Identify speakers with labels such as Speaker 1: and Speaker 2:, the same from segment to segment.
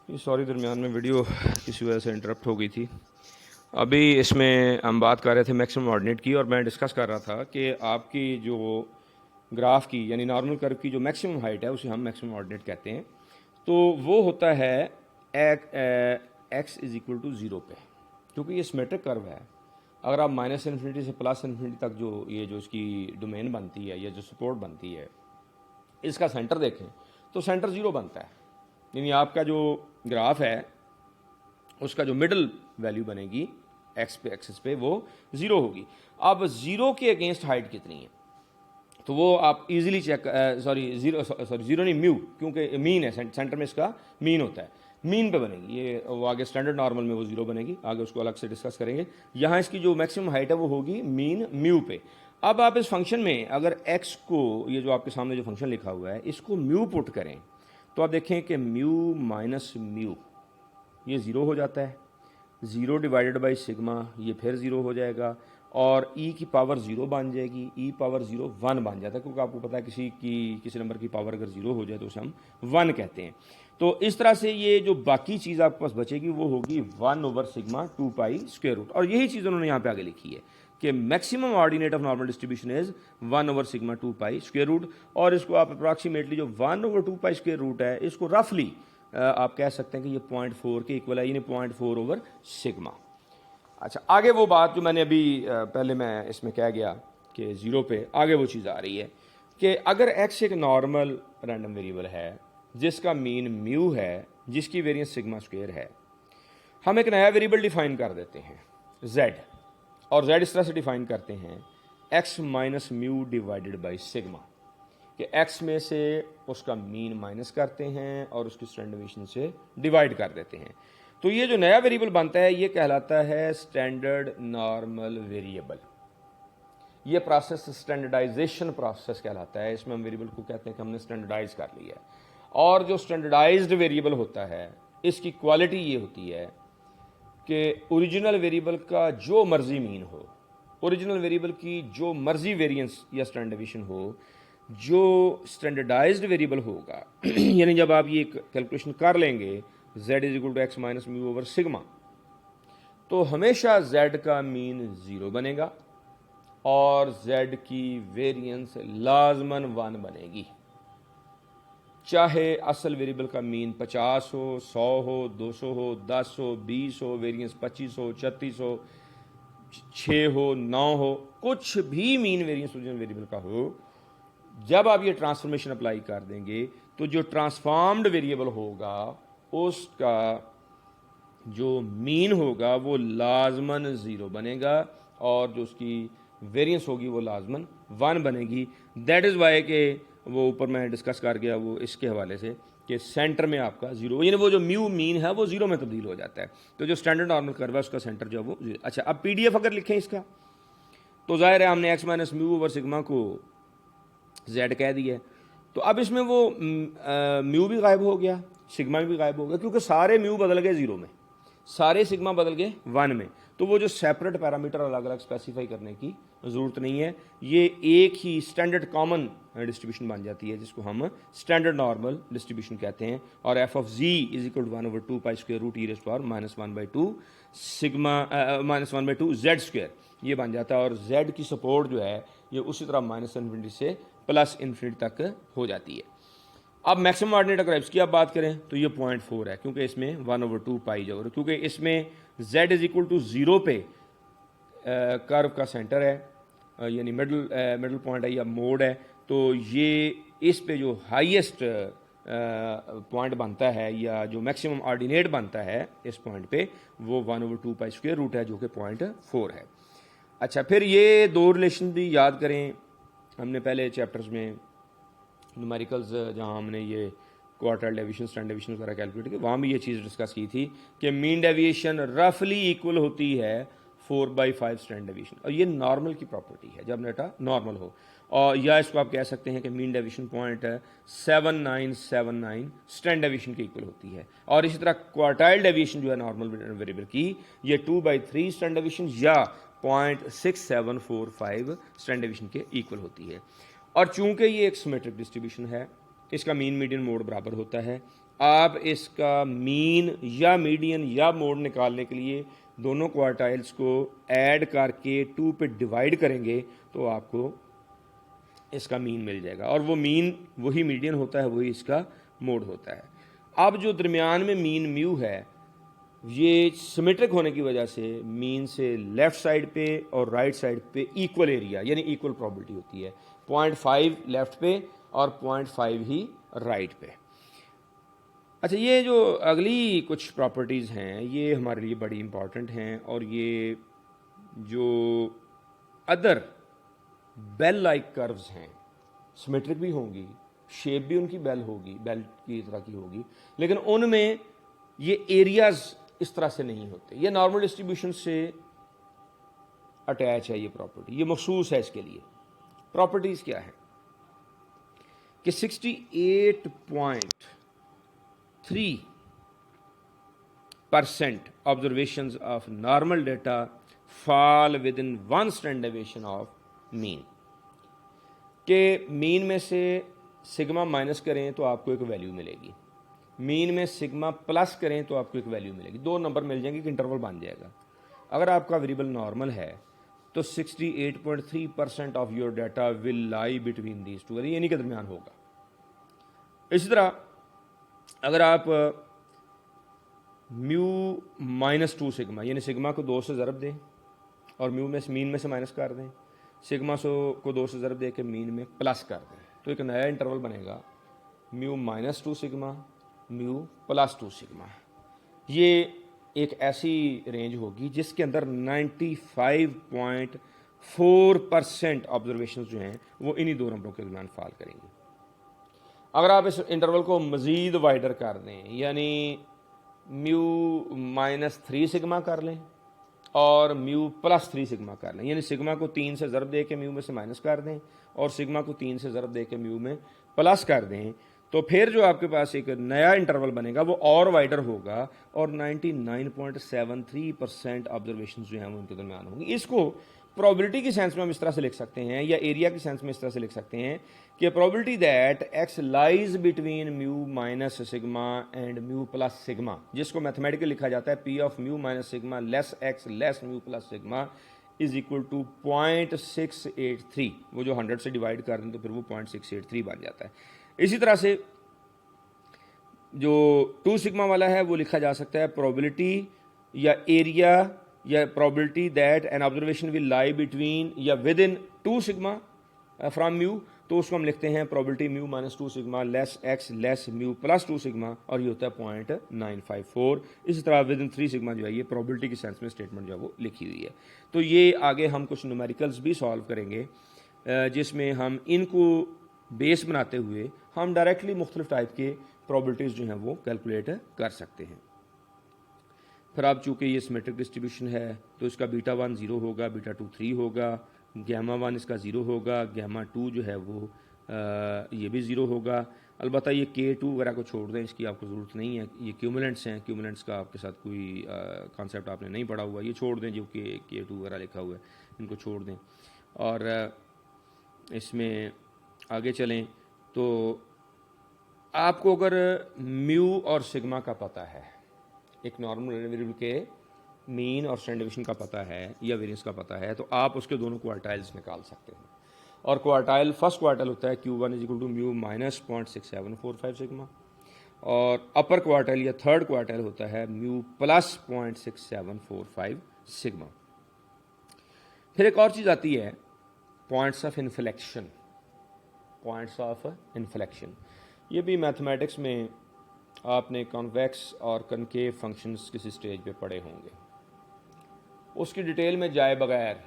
Speaker 1: Sorry, दरमियान में video किसी वजह से इंटरप्ट हो गई थी। अभी इसमें हम बात कर रहे थे मैक्सिमम ऑर्डिनेट की, और मैं डिस्कस कर रहा था कि आपकी जो ग्राफ की यानी नॉर्मल कर्व की जो मैक्सिमम हाइट है उसे हम मैक्सिमम ऑर्डिनेट कहते हैं। तो वो होता है x is equal to zero पे, क्योंकि ये सिमेट्रिक कर्व है। अगर आप माइनस इन्फिनिटी से प्लस इन्फिनिटी तक जो इसकी डोमेन बनती है या जो सपोर्ट बनती है, इसका सेंटर देखें तो सेंटर ज़ीरो बनता है। यानी आपका जो ग्राफ है उसका जो मिडल वैल्यू बनेगी एक्स पे एक्सिस पे वो ज़ीरो होगी। अब ज़ीरो के अगेंस्ट हाइट कितनी है तो वो आप इजीली चेक, ज़ीरो नहीं, म्यू, क्योंकि मीन है, सेंटर में इसका मीन होता है, मीन पे बनेगी ये। वो आगे स्टैंडर्ड नॉर्मल में वो ज़ीरो बनेगी, आगे उसको अलग से डिस्कस करेंगे। यहाँ इसकी जो मैक्सिमम हाइट है वो होगी मीन म्यू पे। अब आप इस फंक्शन में अगर एक्स को, ये जो आपके सामने जो फंक्शन लिखा हुआ है, इसको म्यू पुट करें तो आप देखें कि म्यू माइनस म्यू ये ज़ीरो हो जाता है, ज़ीरो डिवाइडेड बाई सिग्मा ये फिर ज़ीरो हो जाएगा, और ई की पावर ज़ीरो बन जाएगी, ई पावर ज़ीरो वन बन जाता है, क्योंकि आपको पता है किसी नंबर की पावर अगर ज़ीरो हो जाए तो उसे हम वन कहते हैं। तो इस तरह से ये जो बाकी चीज़ आपके पास बचेगी वो होगी one over sigma two pi square root. और यही चीज़ उन्होंने यहाँ पे आगे लिखी है कि maximum ordinate of normal distribution is one over sigma two pi square root. और इसको आप अप्रॉक्सीमेटली जो one over two pi square root है, इसको रफली आप कह सकते हैं कि ये 0.4 के इक्वल है, यानी 0.4 ओवर सिग्मा। अच्छा, आगे वो बात जो मैंने अभी पहले मैं इसमें कह गया कि ज़ीरो पे आगे वो चीज़ आ रही है कि अगर एक्स एक नॉर्मल रैंडम वेरिएबल है जिसका मीन म्यू है, जिसकी वेरिएंस सिग्मा स्क्वायर है, हम एक नया वेरिएबल डिफाइन कर देते हैं जेड, और जेड इस तरह से डिफाइन करते हैं x minus mu divided by sigma, कि एक्स में से उसका मीन माइनस करते हैं और उसकी स्टैंडर्ड डेविएशन से डिवाइड कर देते हैं। तो ये जो नया वेरिएबल बनता है ये कहलाता है स्टैंडर्ड नॉर्मल वेरिएबल। ये प्रोसेस स्टैंडर्डाइजेशन प्रोसेस कहलाता है। इसमें हम वेरिएबल को कहते हैं कि हमने स्टैंडर्डाइज कर लिया है। और जो स्टैंडर्डाइज्ड वेरिएबल होता है इसकी क्वालिटी ये होती है कि ओरिजिनल वेरिएबल का जो मर्जी मीन हो, ओरिजिनल वेरिएबल की जो मर्जी वेरिएंस या स्टैंडर्ड डेविएशन हो, जो स्टैंडर्डाइज्ड वेरिएबल होगा यानी जब आप ये कैलकुलेशन कर लेंगे z is equal to x minus mu over sigma, तो हमेशा z का मीन ज़ीरो बनेगा और z की वेरिएंस लाजमन वन बनेगी, चाहे असल वेरिएबल का मीन 50 हो, 100 हो, 200 हो, 10 हो, 20 हो, वेरिएंस 25 हो, 36 हो, 6 हो, 9 हो, कुछ भी मीन वेरिएंस ओरिजिनल वेरिएबल का हो, जब आप ये ट्रांसफॉर्मेशन अप्लाई कर देंगे तो जो ट्रांसफॉर्म्ड वेरिएबल होगा उसका जो मीन होगा वो लाजमन ज़ीरो बनेगा और जो उसकी वेरिएंस होगी वो लाजमन वन बनेगी। दैट इज़ वाई के वो ऊपर मैं डिस्कस कर गया वो इसके हवाले से कि सेंटर में आपका ज़ीरो, यानी वो जो म्यू मीन है वो ज़ीरो में तब्दील हो जाता है। तो जो स्टैंडर्ड नॉर्मल कर्व है उसका सेंटर जो है वो ज़ीरो। अच्छा, अब PDF अगर लिखें इसका तो ज़ाहिर है हमने x minus mu over sigma को जेड कह दिया, तो अब इसमें वो म्यू भी गायब हो गया, सिग्मा भी गायब हो गया, क्योंकि सारे म्यू बदल गए ज़ीरो में, सारे सिग्मा बदल गए वन में। तो वो जो सेपरेट पैरामीटर अलग अलग स्पेसिफाई करने की ज़रूरत नहीं है, ये एक ही स्टैंडर्ड कॉमन डिस्ट्रीब्यूशन बन जाती है जिसको हम स्टैंडर्ड नॉर्मल डिस्ट्रीब्यूशन कहते हैं। और f of g is equal to one over two pi square root e raise to power minus one by two sigma minus one by two z square ये बन जाता है। और जेड की support जो है ये उसी तरह माइनस इन्फिनिटी से प्लस इन्फिनिटी तक हो जाती है। अब मैक्सिमम ऑर्डिनेट अगर एक्स की आप बात करें तो ये 0.4 है, क्योंकि इसमें वन ओवर टू पाई जो, क्योंकि इसमें z is equal to zero पे कर्व का सेंटर है, यानी मिडल पॉइंट है या मोड है, तो ये इस पे जो हाईएस्ट पॉइंट बनता है या जो मैक्सिमम ऑर्डिनेट बनता है इस पॉइंट पे वो one over two pi square root है जो कि 0.4 है। अच्छा, फिर ये दो रिलेशन भी याद करें, हमने पहले चैप्टर्स में न्यूमेरिकल्स जहाँ हमने ये क्वार्टाइल डेविएशन, स्टैंडर्ड डेविएशन वगैरह कैलकुलेट की, वहाँ भी ये चीज़ डिस्कस की थी कि मीन डेविएशन रफली इक्वल होती है 4/5 स्टैंडर्ड डेविएशन, और ये नॉर्मल की प्रॉपर्टी है जब डेटा नॉर्मल हो। और या इसको आप कह सकते हैं कि mean deviation point 7979 standard deviation के इक्वल होती है। और इसी तरह क्वार्टाइल डेविएशन जो है नॉर्मल वेरिएबल की, ये 2/3 स्टैंडर्ड डेविएशन या 0.6745 स्टैंडर्ड डेविएशन के इक्वल होती है। और चूंकि ये एक सिमेट्रिक डिस्ट्रीब्यूशन है, इसका मीन मीडियन मोड बराबर होता है, आप इसका मीन या मीडियन या मोड निकालने के लिए दोनों क्वार्टाइल्स को ऐड करके 2 पे डिवाइड करेंगे तो आपको इसका मीन मिल जाएगा, और वो मीन वही मीडियन होता है, वही इसका मोड होता है। अब जो दरमियान में मीन म्यू है, ये सिमेट्रिक होने की वजह से मीन से लेफ्ट साइड पे और राइट साइड पे इक्वल एरिया यानी इक्वल प्रॉबिलिटी होती है। 0.5 लेफ्ट पे और 0.5 ही राइट पे। अच्छा, ये जो अगली कुछ प्रॉपर्टीज़ हैं ये हमारे लिए बड़ी इंपॉर्टेंट हैं, और ये जो अदर बेल लाइक कर्व्स हैं सिमेट्रिक भी होंगी, शेप भी उनकी बेल होगी, बेल की तरह की होगी, लेकिन उनमें ये एरियाज इस तरह से नहीं होते। ये नॉर्मल डिस्ट्रीब्यूशन से अटैच है ये प्रॉपर्टी, ये मखसूस है इसके लिए। प्रॉपर्टीज क्या है कि 68.3% observations of normal data fall with in 1 standard deviation of mean. के मीन में से सिग्मा माइनस करें तो आपको एक वैल्यू मिलेगी, मीन में सिग्मा प्लस करें तो आपको एक वैल्यू मिलेगी, 2 नंबर मिल जाएंगे, एक इंटरवल बन जाएगा। अगर आपका वेरिएबल नॉर्मल है तो 68.3% of your data will lie between these two, यानी के दरमियान होगा। इसी तरह अगर आप म्यू -2 सिग्मा यानी सिग्मा को 2 से ज़रब दें और म्यू में मीन में से माइनस कर दें, सिग्मा को 2 से ज़रब दे के मीन में प्लस कर दें, तो एक नया इंटरवल बनेगा म्यू -2 सिग्मा म्यू +2 सिग्मा। ये एक ऐसी रेंज होगी जिसके अंदर 95.4% ऑब्जर्वेशन जो हैं वो इन्हीं 2 नंबरों के दरमियान फॉल करेंगे। अगर आप इस इंटरवल को मज़ीद वाइडर कर दें, यानी म्यू -3 सिग्मा कर लें और म्यू +3 सिग्मा कर लें, यानी सिग्मा को 3 से ज़रब दे के म्यू में से माइनस कर दें और सिग्मा को 3 से ज़रब दे के म्यू में प्लस कर दें, तो फिर जो आपके पास एक नया इंटरवल बनेगा वो और वाइडर होगा और 99.73% ऑब्जर्वेशन जो हैं वो उनके दरमियान होंगी। इसको प्रोबेबिलिटी की सेंस में हम इस तरह से लिख सकते हैं, या एरिया की सेंस में इस तरह से लिख सकते हैं कि probability that x lies between mu minus sigma and mu plus sigma, जिसको मैथमेटिकली लिखा जाता है p of mu minus sigma less x less mu plus sigma is equal to 0.683। वो जो 100 से डिवाइड कर दें तो फिर वो 0.683 बन जाता है। इसी तरह से जो 2 सिग्मा वाला है वो लिखा जा सकता है प्रोबेबिलिटी या एरिया या probability that an observation will lie between या within 2 sigma from mu, तो उसको हम लिखते हैं probability mu -2 sigma less x less mu +2 sigma, और ये होता है 0.954। इसी तरह विद इन 3 सिग्मा जो है ये प्रोबेबिलिटी की सेंस में स्टेटमेंट जो है वो लिखी हुई है। तो ये आगे हम कुछ न्यूमेरिकल्स भी सॉल्व करेंगे जिसमें हम इनको बेस बनाते हुए हम डायरेक्टली मुख्तलिफ टाइप के प्रोबेबिलिटीज़ जो हैं वो कैलकुलेट कर सकते हैं। फिर आप चूँकि ये सिमेट्रिक डिस्ट्रीब्यूशन है तो इसका β1 0 होगा, β2 3 होगा, γ1 इसका 0 होगा, γ2 जो है वो ये भी 0 होगा। अलबत्ता ये K2 वगैरह को छोड़ दें, इसकी आपको ज़रूरत नहीं है, ये क्यूमुलेंट्स हैं, क्यूमुलेंट्स का आपके साथ कोई कॉन्सेप्ट आपने नहीं पढ़ा हुआ, ये छोड़ दें, जो कि K2 वगैरह लिखा हुआ है इनको छोड़ दें। और इसमें आगे चलें तो आपको अगर म्यू और सिग्मा का पता है, एक नॉर्मल वेरिएबल के मीन और स्टैंडर्ड डेविएशन का पता है या वेरिएंस का पता है, तो आप उसके दोनों क्वार्टाइल्स निकाल सकते हैं। और क्वार्टाइल फर्स्ट क्वार्टाइल होता है Q1 is equal to mu -0.6745 sigma, और अपर क्वार्टाइल या थर्ड क्वार्टाइल होता है म्यू +0.6745 सिग्मा। फिर एक और चीज़ आती है points of inflection. Points of inflection ये भी मैथमेटिक्स में आपने कॉन्वेक्स और कनकेव फंक्शंस किसी स्टेज पे पढ़े होंगे, उसकी डिटेल में जाए बगैर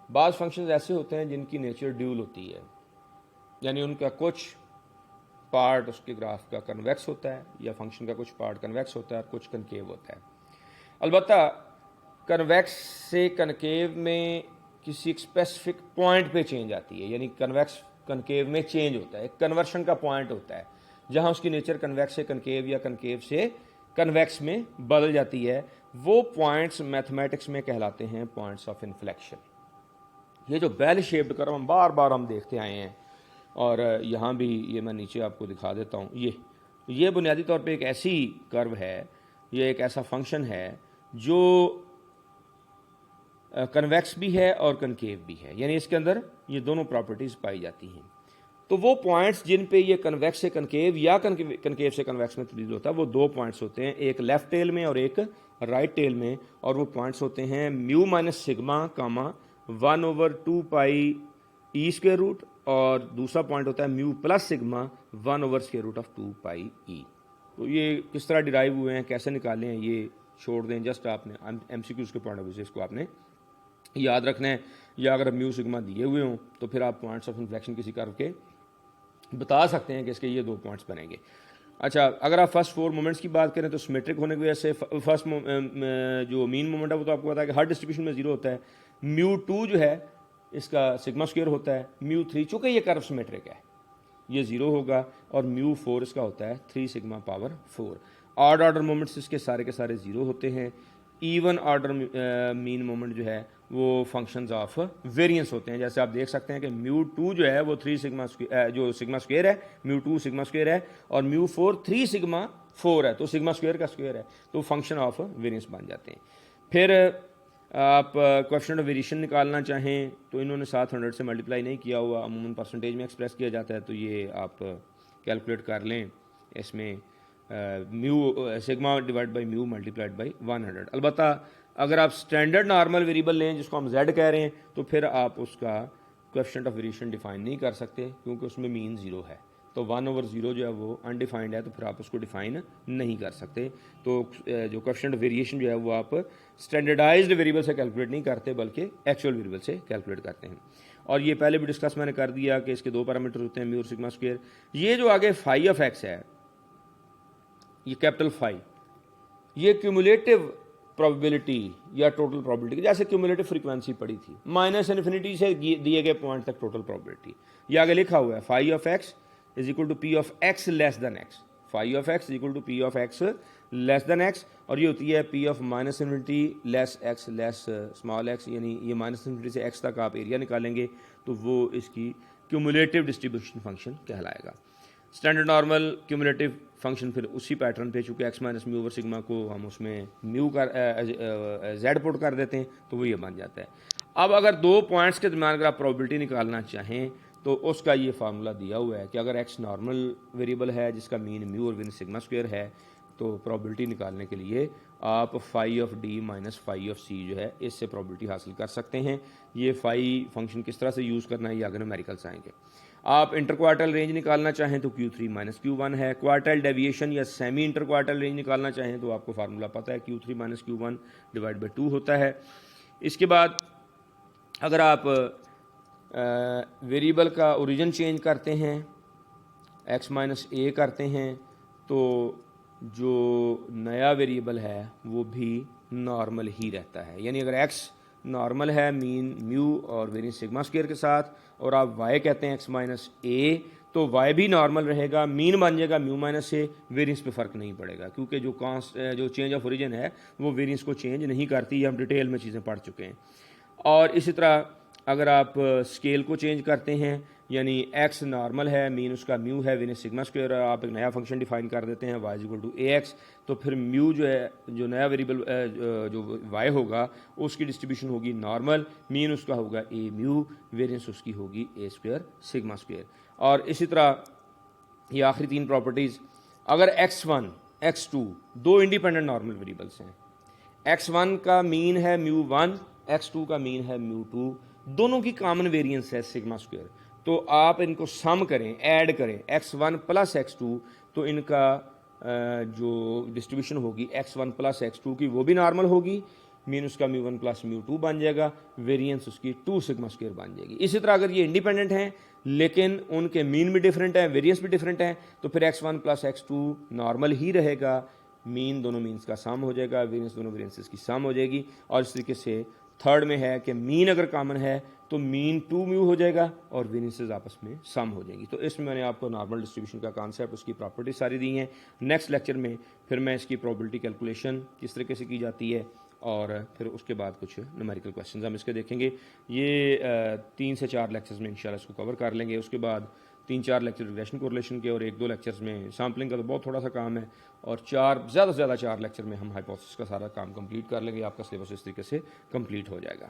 Speaker 1: बाज़ फंक्शंस ऐसे होते हैं जिनकी नेचर ड्यूल होती है, यानी उनका कुछ पार्ट उसके ग्राफ का कन्वेक्स होता है या फंक्शन का कुछ पार्ट कन्वेक्स होता है और कुछ कनकेव होता है। अलबत्ता कन्वेक्स से कनकेव में किसी एक स्पेसिफिक पॉइंट पे चेंज आती है, यानी कन्वेक्स कनकेव में चेंज होता है, कन्वर्शन का पॉइंट होता है जहां उसकी नेचर कन्वेक्स से कनकेव या कनकेव से कन्वेक्स में बदल जाती है। वो पॉइंट्स मैथमेटिक्स में कहलाते हैं पॉइंट्स ऑफ इन्फ्लेक्शन। ये जो बेल शेप्ड कर्व हम बार बार देखते आए हैं, और यहाँ भी ये मैं नीचे आपको दिखा देता हूँ, ये ये बुनियादी तौर पे एक ऐसी कर्व है, ये एक ऐसा फंक्शन है जो कन्वेक्स भी है और कनकेव भी है, यानी इसके अंदर ये दोनों प्रॉपर्टीज़ पाई जाती हैं। तो वो पॉइंट्स जिन पे ये कन्वेक्स से कनकेव या कनकेव से कन्वेक्स में तब्दील होता है, वो दो पॉइंट्स होते हैं, एक लेफ्ट टेल में और एक राइट टेल में, और वो पॉइंट्स होते हैं म्यू माइनस सिग्मा कामा 1/2 पाई ई स्क्वायर रूट, और दूसरा पॉइंट होता है म्यू प्लस सिग्मा 1/√2 पाई ई। तो ये किस तरह डिराइव हुए हैं, कैसे निकाले हैं, ये छोड़ दें, जस्ट आपने एमसीक्यूज के पॉइंट ऑफ व्यू से इसको आपने याद रखना है। या अगर म्यू सिग्मा दिए हुए हों तो फिर आप पॉइंट्स ऑफ इन्फ्लेक्शन किसी कर्व के बता सकते हैं कि इसके ये दो पॉइंट्स बनेंगे। अच्छा, अगर आप फर्स्ट 4 मोमेंट्स की बात करें तो सिमेट्रिक होने की वजह से फर्स्ट जो मीन मोमेंट है वो तो आपको पता है कि हर डिस्ट्रीब्यूशन में 0 होता है। μ2 जो है इसका सिग्मा स्क्वायर होता है, μ3 चूँकि ये कर्व सिमेट्रिक है ये 0 होगा, और μ4 इसका होता है 3 sigma power 4। Odd order moments इसके सारे के सारे 0 होते हैं। इवन ऑर्डर मीन मोमेंट जो है वो फंक्शंस ऑफ वेरिएंस होते हैं। जैसे आप देख सकते हैं कि μ2 जो है वो 3 सिग्मा जो सिग्मा स्क्वायर है, μ2 सिग्मा स्क्वायर है, और μ4 3 सिग्मा 4 है, तो सिग्मा स्क्वायर का स्क्वायर है, तो फंक्शन ऑफ वेरिएंस बन जाते हैं। फिर आप कोएफिशिएंट ऑफ वेरिएशन निकालना चाहें तो इन्होंने 700 से मल्टीप्लाई नहीं किया हुआ, अमूमन परसेंटेज में एक्सप्रेस किया जाता है, तो ये आप कैलकुलेट कर लें। इसमें mu sigma divide by mu multiplied by 100। अलबत्ता अगर आप स्टैंडर्ड नॉर्मल वेरिएबल लें जिसको हम z कह रहे हैं तो फिर आप उसका कोएफिशिएंट ऑफ वेरिएशन डिफाइन नहीं कर सकते क्योंकि उसमें मीन 0 है, तो 1/0 जो है वो अनडिफाइंड है, तो फिर आप उसको डिफाइन नहीं कर सकते। तो जो कोएफिशिएंट ऑफ वेरिएशन जो है वो आप स्टैंडर्डाइज्ड वेरिएबल से कैलकुलेट नहीं करते बल्कि एक्चुअल वेरिएबल से कैलकुलेट करते हैं। और ये पहले भी डिस्कस मैंने कर दिया कि इसके दो पैरामीटर होते हैं, म्यू और सिग्मा स्क्वायर। ये जो आगे फाई ऑफ एक्स है, ये कैपिटल फाई, ये क्यूमुलेटिव प्रोबेबिलिटी या टोटल प्रोबेबिलिटी, जैसे क्यूमुलेटिव फ्रीक्वेंसी पड़ी थी, -इन्फिनिटी से दिए गए पॉइंट तक टोटल प्रोबेबिलिटी, ये आगे लिखा हुआ है phi of x is equal to p of x less than x. Phi of x is equal to p of x less than x, और ये होती है p of -minus infinity less x less small x, यानी ये -infinity से x तक आप area निकालेंगे तो वो इसकी क्यूमुलेटिव डिस्ट्रीब्यूशन फंक्शन कहलाएगा। स्टैंडर्ड नॉर्मल क्यूमुलेटिव फंक्शन फिर उसी पैटर्न पे, चूँकि x minus mu over sigma को हम उसमें म्यू कर जेड पुट कर देते हैं तो वो ये बन जाता है। अब अगर दो पॉइंट्स के दरमियान अगर आप प्रोबेबिलिटी निकालना चाहें तो उसका ये फार्मूला दिया हुआ है कि अगर एक्स नॉर्मल वेरिएबल है जिसका मीन म्यू और वेरिएंस सिग्मा स्क्वायर है, तो प्रोबेबिलिटी निकालने के लिए आप phi of D minus phi of C जो है इससे प्रोबेबिलिटी हासिल कर सकते हैं। ये फाई फंक्शन किस तरह से यूज़ करना है ये आगे न्यूमेरिकल्स आएंगे। आप इंटर क्वार्टल रेंज निकालना चाहें तो Q3 माइनस Q1 है। क्वार्टल डेविएशन या सेमी इंटर क्वार्टल रेंज निकालना चाहें तो आपको फार्मूला पता है, Q3 minus Q1 divide by 2 होता है। इसके बाद अगर आप वेरिएबल का ओरिजिन चेंज करते हैं, x माइनस ए करते हैं, तो जो नया वेरिएबल है वो भी नॉर्मल ही रहता है। यानी अगर x नॉर्मल है मीन म्यू और वेरिएंस सिग्मा स्क्वायर के साथ, और आप y कहते हैं x माइनस ए, तो y भी नॉर्मल रहेगा, मीन बन जाएगा म्यू माइनस ए, वेरिएंस पे फ़र्क नहीं पड़ेगा क्योंकि जो चेंज ऑफ ओरिजिन है वो वेरिएंस को चेंज नहीं करती, ये हम डिटेल में चीज़ें पढ़ चुके हैं। और इसी तरह अगर आप स्केल को चेंज करते हैं, यानी x नॉर्मल है मीन उसका म्यू है वेरिएंस सिग्मा स्क्वायर, आप एक नया फंक्शन डिफाइन कर देते हैं y equal to a x, तो फिर म्यू जो है जो नया वेरिएबल जो y होगा उसकी डिस्ट्रीब्यूशन होगी नॉर्मल, मीन उसका होगा ए म्यू, वेरिएंस उसकी होगी ए स्क्वायर सिग्मा स्क्वायर। और इसी तरह ये आखिरी तीन प्रॉपर्टीज़, अगर x1 x2 दो इंडिपेंडेंट नॉर्मल वेरिएबल्स हैं, x1 का मीन है म्यू 1, x2 का मीन है म्यू 2, दोनों की कॉमन वेरिएंस है सिग्मा स्क्वायर, तो आप इनको सम करें, ऐड करें x1 प्लस x2, तो इनका जो डिस्ट्रीब्यूशन होगी x1 प्लस x2 की वो भी नॉर्मल होगी, मीन उसका म्यू 1 प्लस म्यू 2 बन जाएगा, वेरिएंस उसकी 2 सिग्मा स्क्वायर बन जाएगी। इसी तरह अगर ये इंडिपेंडेंट हैं लेकिन उनके मीन भी डिफरेंट है, वेरिएंस भी डिफरेंट है, तो फिर x1 प्लस x2 नॉर्मल ही रहेगा, मीन दोनों मीन्स का सम हो जाएगा, वेरिएंस दोनों वेरिएंसेस की सम हो जाएगी। और इस तरीके से थर्ड में है कि मीन अगर कॉमन है तो मीन 2 म्यू हो जाएगा और वेरिएंसेस आपस में सम हो जाएंगी। तो इसमें मैंने आपको नॉर्मल डिस्ट्रीब्यूशन का कॉन्सेप्ट, उसकी प्रॉपर्टी सारी दी हैं। नेक्स्ट लेक्चर में फिर मैं इसकी प्रोबेबिलिटी कैलकुलेशन किस तरीके से की जाती है और फिर उसके बाद कुछ न्यूमेरिकल क्वेश्चंस हम इसके देखेंगे। ये 3 से 4 लेक्चर्स में इंशाल्लाह इसको कवर कर लेंगे। उसके बाद 3-4 लेक्चर रिग्रेशन कोरिलेशन के और 1-2 लेक्चर्स में सैम्पलिंग का तो बहुत थोड़ा सा काम है, और 4 ज़्यादा से ज़्यादा 4 लेक्चर में हम हाइपोथेसिस का सारा काम कंप्लीट कर लेंगे। आपका सिलेबस इस तरीके से कंप्लीट हो जाएगा।